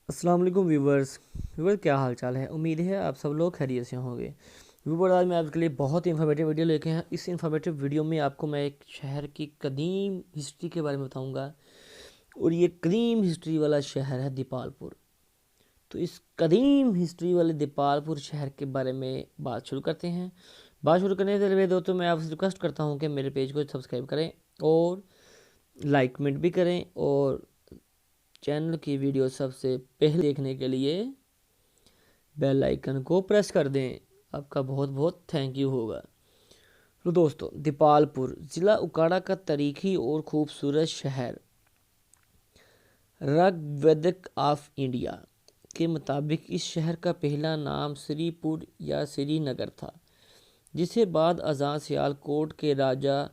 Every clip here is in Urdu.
السلام علیکم ویورز کیا حال چال ہے؟ امید ہے آپ سب لوگ خیریت سے ہوں گے۔ ویورز آج میں آپ کے لیے بہت انفارمیٹیو ویڈیو لے کے ہیں۔ اس انفارمیٹیو ویڈیو میں آپ کو میں ایک شہر کی قدیم ہسٹری کے بارے میں بتاؤں گا، اور یہ قدیم ہسٹری والا شہر ہے دیپال پور۔ تو اس قدیم ہسٹری والے دیپال پور شہر کے بارے میں بات شروع کرتے ہیں۔ بات شروع کرنے سے پہلے دوستوں میں آپ سے ریکویسٹ کرتا ہوں کہ میرے پیج کو سبسکرائب کریں اور لائک کمنٹ بھی کریں، اور چینل کی ویڈیو سب سے پہلے دیکھنے کے لیے بیل آئیکن کو پریس کر دیں۔ آپ کا بہت بہت تھینک یو ہوگا۔ تو دوستو، دیپال پور ضلع اکاڑا کا تاریخی اور خوبصورت شہر رگ ویدک آف انڈیا کے مطابق اس شہر کا پہلا نام سری پور یا سری نگر تھا، جسے بعد ازاں سیال کوٹ کے راجہ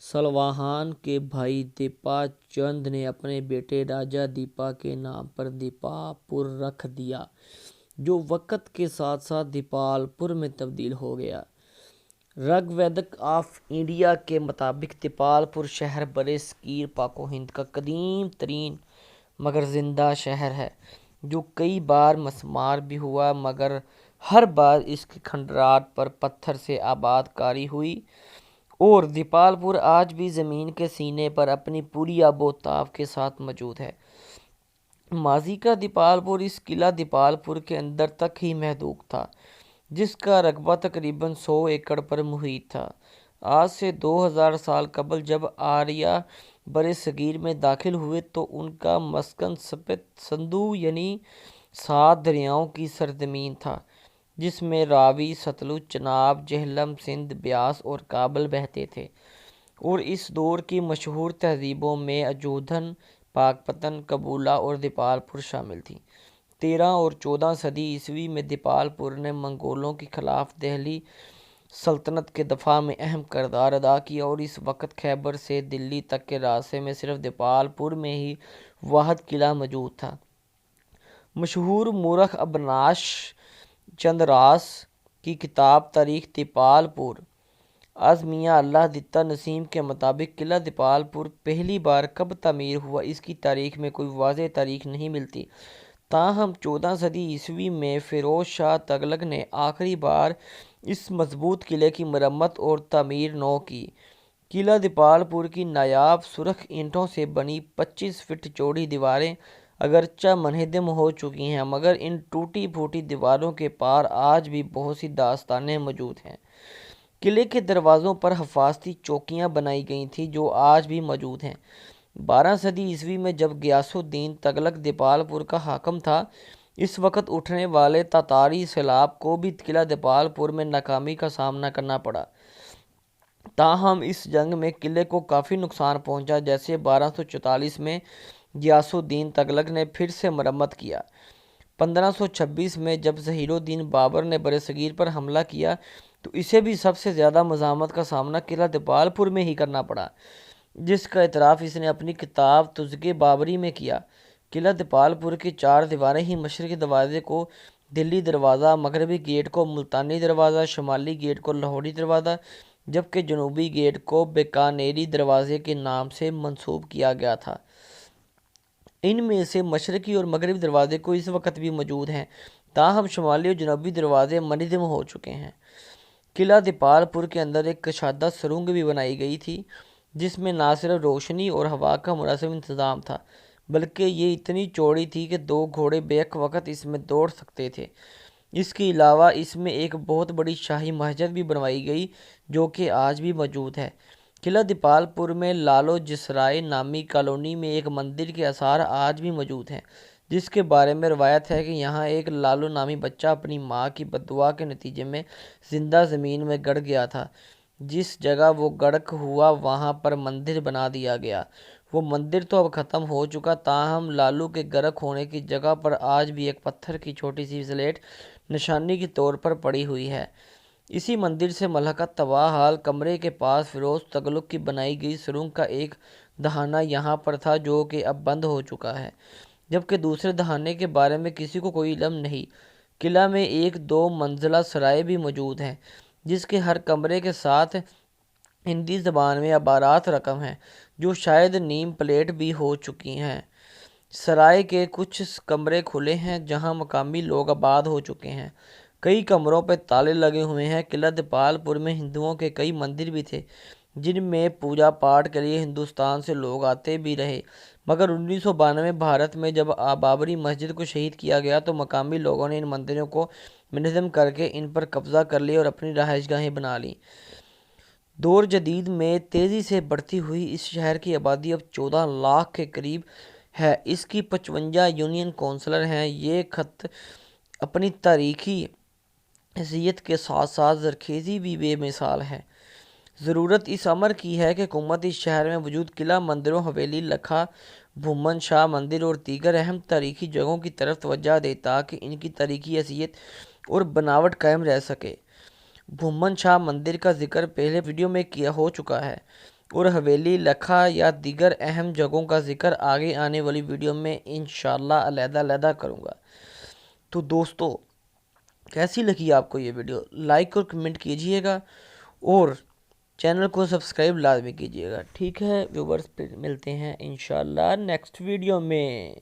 سلواہان کے بھائی دیپا چند نے اپنے بیٹے راجہ دیپا کے نام پر دیپا پور رکھ دیا، جو وقت کے ساتھ ساتھ دیپال پور میں تبدیل ہو گیا۔ رگ ویدک آف انڈیا کے مطابق دیپال پور شہر برِ صغیر پاک و ہند کا قدیم ترین مگر زندہ شہر ہے، جو کئی بار مسمار بھی ہوا، مگر ہر بار اس کے کھنڈرات پر پتھر سے آباد کاری ہوئی، اور دیپال پور آج بھی زمین کے سینے پر اپنی پوری آب و تاب کے ساتھ موجود ہے۔ ماضی کا دیپال پور اس قلعہ دیپال پور کے اندر تک ہی محدود تھا، جس کا رقبہ تقریباً 100 ایکڑ پر محیط تھا۔ آج سے 2000 سال قبل جب آریہ برِ صغیر میں داخل ہوئے تو ان کا مسکن سپت سندھو یعنی 7 دریاؤں کی سرزمین تھا، جس میں راوی، ستلج، چناب، جہلم، سندھ، بیاس اور کابل بہتے تھے، اور اس دور کی مشہور تہذیبوں میں اجودھن، پاک پتن، کبولہ اور دیپال پور شامل تھیں۔ 13 اور 14 صدی عیسوی میں دیپال پور نے منگولوں کے خلاف دہلی سلطنت کے دفاع میں اہم کردار ادا کیا، اور اس وقت خیبر سے دلی تک کے راستے میں صرف دیپال پور میں ہی واحد قلعہ موجود تھا۔ مشہور مورخ ابناش چندر راس کی کتاب تاریخ دیپال پور از میاں اللہ دتا نسیم کے مطابق قلعہ دیپال پور پہلی بار کب تعمیر ہوا، اس کی تاریخ میں کوئی واضح تاریخ نہیں ملتی۔ تاہم 14 صدی عیسوی میں فیروز شاہ تغلق نے آخری بار اس مضبوط قلعے کی مرمت اور تعمیر نو کی۔ قلعہ دیپال پور کی نایاب سرخ اینٹوں سے بنی 25 فٹ چوڑی دیواریں اگرچہ منہدم ہو چکی ہیں، مگر ان ٹوٹی پھوٹی دیواروں کے پار آج بھی بہت سی داستانیں موجود ہیں۔ قلعے کے دروازوں پر حفاظتی چوکیاں بنائی گئی تھیں، جو آج بھی موجود ہیں۔ 12 صدی عیسوی میں جب غیاث الدین تغلق دیپال پور کا حاکم تھا، اس وقت اٹھنے والے تاتاری سیلاب کو بھی قلعہ دیپال پور میں ناکامی کا سامنا کرنا پڑا۔ تاہم اس جنگ میں قلعے کو کافی نقصان پہنچا، جیسے 1244 میں غیاث الدین تغلق نے پھر سے مرمت کیا۔ 1526 میں جب ظہیر الدین بابر نے برصغیر پر حملہ کیا تو اسے بھی سب سے زیادہ مزاحمت کا سامنا قلعہ دیپال پور میں ہی کرنا پڑا، جس کا اعتراف اس نے اپنی کتاب تزکِ بابری میں کیا۔ قلعہ دیپال پور کی 4 دیواریں ہی مشرقی دروازے کو دلی دروازہ، مغربی گیٹ کو ملتانی دروازہ، شمالی گیٹ کو لاہوری دروازہ، جبکہ جنوبی گیٹ کو بیکانیری دروازے کے نام سے منسوب کیا گیا تھا۔ ان میں سے مشرقی اور مغربی دروازے کو اس وقت بھی موجود ہیں، تاہم شمالی اور جنوبی دروازے منہدم ہو چکے ہیں۔ قلعہ دیپال پور کے اندر ایک کشادہ سرنگ بھی بنائی گئی تھی، جس میں نہ صرف روشنی اور ہوا کا مناسب انتظام تھا، بلکہ یہ اتنی چوڑی تھی کہ 2 گھوڑے بیک وقت اس میں دوڑ سکتے تھے۔ اس کے علاوہ اس میں ایک بہت بڑی شاہی مسجد بھی بنوائی گئی، جو کہ آج بھی موجود ہے۔ قلعہ دیپال پور میں لالو جسرائے نامی کالونی میں ایک مندر کے آثار آج بھی موجود ہیں، جس کے بارے میں روایت ہے کہ یہاں ایک لالو نامی بچہ اپنی ماں کی بددعا کے نتیجے میں زندہ زمین میں گڑ گیا تھا۔ جس جگہ وہ گڑھ ہوا وہاں پر مندر بنا دیا گیا۔ وہ مندر تو اب ختم ہو چکا، تاہم لالو کے غرق ہونے کی جگہ پر آج بھی ایک پتھر کی چھوٹی سی سلیٹ نشانی کے طور پر پڑی ہوئی ہے۔ اسی مندر سے ملحقہ تباہ حال کمرے کے پاس فیروز تغلق کی بنائی گئی سرنگ کا ایک دہانہ یہاں پر تھا، جو کہ اب بند ہو چکا ہے، جبکہ دوسرے دہانے کے بارے میں کسی کو کوئی علم نہیں۔ قلعہ میں ایک 2 منزلہ سرائے بھی موجود ہیں، جس کے ہر کمرے کے ساتھ ہندی زبان میں عبارات رقم ہیں، جو شاید نیم پلیٹ بھی ہو چکی ہیں۔ سرائے کے کچھ کمرے کھلے ہیں جہاں مقامی لوگ آباد ہو چکے ہیں۔ کئی کمروں پہ تالے لگے ہوئے ہیں۔ قلعہ دیپال پور میں ہندوؤں کے کئی مندر بھی تھے جن میں پوجا پاٹ کے لیے ہندوستان سے لوگ آتے بھی رہے، مگر 1992 بھارت میں جب بابری مسجد کو شہید کیا گیا تو مقامی لوگوں نے ان مندروں کو منہدم کر کے ان پر قبضہ کر لیا اور اپنی رہائش گاہیں بنا لیں۔ دور جدید میں تیزی سے بڑھتی ہوئی اس شہر کی آبادی اب 14 لاکھ کے قریب ہے۔ اس کی 55 یونین کونسلر ہیں۔ یہ خط اپنی تاریخی حیثیت کے ساتھ ساتھ زرخیزی بھی بے مثال ہے۔ ضرورت اس امر کی ہے کہ حکومت اس شہر میں موجود قلعہ، مندروں، حویلی، لکھا، بھومن شاہ مندر اور دیگر اہم تاریخی جگہوں کی طرف توجہ دے تاکہ ان کی تاریخی حیثیت اور بناوٹ قائم رہ سکے۔ بھومن شاہ مندر کا ذکر پہلے ویڈیو میں کیا ہو چکا ہے اور حویلی، لکھا یا دیگر اہم جگہوں کا ذکر آگے آنے والی ویڈیو میں انشاءاللہ علیحدہ کروں گا۔ تو دوستو، کیسی لگی آپ کو یہ ویڈیو؟ لائک اور کمنٹ کیجئے گا اور چینل کو سبسکرائب لازمی کیجئے گا۔ ٹھیک ہے ویورز، پھر ملتے ہیں انشاءاللہ نیکسٹ ویڈیو میں۔